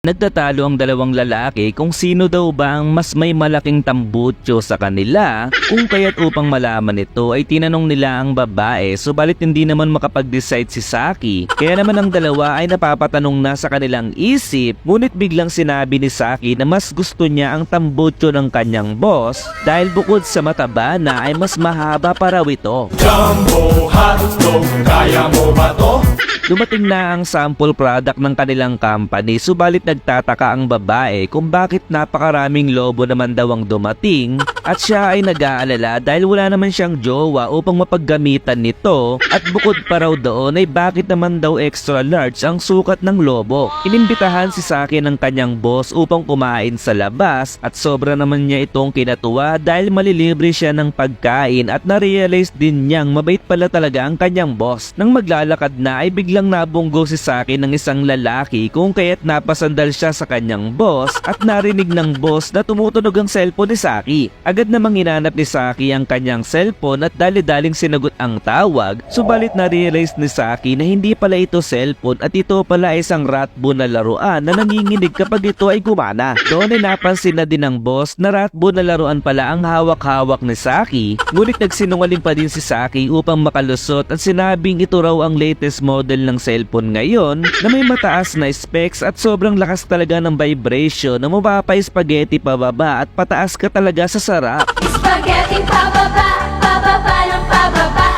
Nagtatalo ang dalawang lalaki kung sino daw ba ang mas may malaking tambutso sa kanila, kung kaya't upang malaman ito ay tinanong nila ang babae, subalit hindi naman makapag-decide si Saki. Kaya naman ang dalawa ay napapatanong na sa kanilang isip, ngunit biglang sinabi ni Saki na mas gusto niya ang tambutso ng kanyang boss dahil bukod sa mataba na ay mas mahaba pa raw ito. Jumbo hotdog, kaya mo ba to? Dumating na ang sample product ng kanilang company, subalit nagtataka ang babae kung bakit napakaraming lobo naman daw ang dumating at siya ay nag-aalala dahil wala naman siyang jowa upang mapaggamitan nito at bukod pa raw doon ay bakit naman daw extra large ang sukat ng lobo. Inimbitahan si Saki ng kanyang boss upang kumain sa labas at sobra naman niya itong kinatuwa dahil malilibre siya ng pagkain at na-realize din niyang mabait pala talaga ang kanyang boss. Nang maglalakad na ay biglang nabunggo si Saki ng isang lalaki kung kaya't napasandal siya sa kanyang boss at narinig ng boss na tumutunog ang cellphone ni Saki. Agad namang hinanap ni Saki ang kanyang cellphone at dali-daling sinagot ang tawag, subalit na-realize ni Saki na hindi pala ito cellphone at ito pala isang ratbo na laruan na nanginginig kapag ito ay gumana. Doon ay napansin na din ng boss na ratbo na laruan pala ang hawak-hawak ni Saki, ngunit nagsinungaling pa din si Saki upang makalusot at sinabing ito raw ang latest model ng cellphone ngayon na may mataas na specs at sobrang lakas talaga ng vibration na mapapay spaghetti pababa at pataas ka talaga sa sarap. Spaghetti pababa, pababa ng pababa.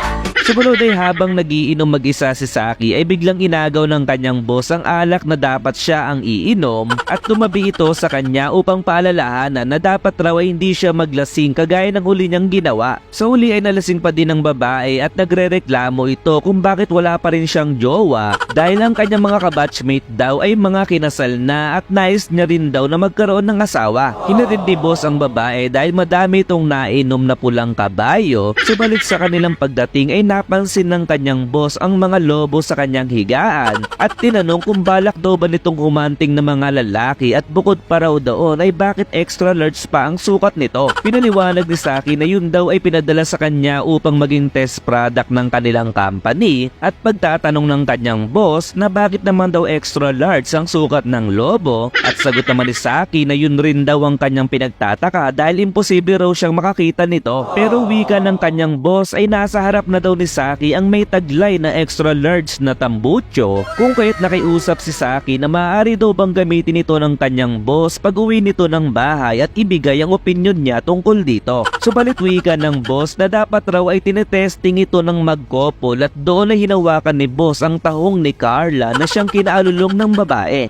Sumunod ay habang nagiinom mag-isa si Saki ay biglang inagaw ng kanyang boss ang alak na dapat siya ang iinom at tumabi ito sa kanya upang paalalahanan na dapat raw ay hindi siya maglasing kagaya ng huli niyang ginawa. Sa huli ay nalasing pa din ng babae at nagrereklamo ito kung bakit wala pa rin siyang jowa dahil ang kanyang mga kabatchmate daw ay mga kinasal na at nais niya rin daw na magkaroon ng asawa. Hinatid ni boss ang babae dahil madami itong nainom na pulang kabayo, subalit sa kanilang pagdating ay napansin ng kanyang boss ang mga lobo sa kanyang higaan at tinanong kung balak daw ba nitong humanting ng mga lalaki at bukod pa raw doon ay bakit extra large pa ang sukat nito. Pinaliwanag ni Saki na yun daw ay pinadala sa kanya upang maging test product ng kanilang company at pagtatanong ng kanyang boss na bakit naman daw extra large ang sukat ng lobo at sagot naman ni Saki na yun rin daw ang kanyang pinagtataka dahil imposible raw siyang makakita nito. Pero wika ng kanyang boss ay nasa harap na daw ni Saki ang may taglay na extra large na tambutso, kung kaya't nakiusap si Saki na maaari daw bang gamitin ito ng kanyang boss pag uwi nito ng bahay at ibigay ang opinion niya tungkol dito. Subalit wika ng boss na dapat raw ay tinetesting ito ng mag-couple at doon ay hinawakan ni boss ang tahong ni Carla na siyang kinaalulong ng babae.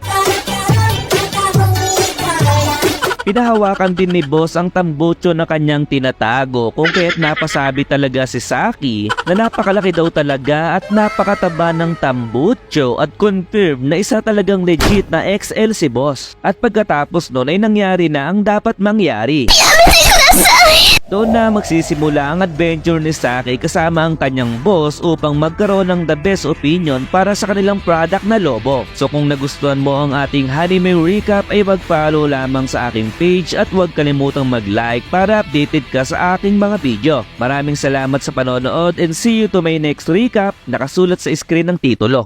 Pinahawakan din ni boss ang tambutso na kanyang tinatago, kung kaya't napasabi talaga si Saki na napakalaki daw talaga at napakataba ng tambutso at confirm na isa talagang legit na XL si boss. At pagkatapos nun ay nangyari na ang dapat mangyari. Doon na magsisimula ang adventure ni Saki kasama ang kanyang boss upang magkaroon ng the best opinion para sa kanilang product na lobo. So kung nagustuhan mo ang ating anime recap ay mag-follow lamang sa aking page at huwag kalimutang mag-like para updated ka sa aking mga video. Maraming salamat sa panonood and see you to my next recap, nakasulat sa screen ng titulo.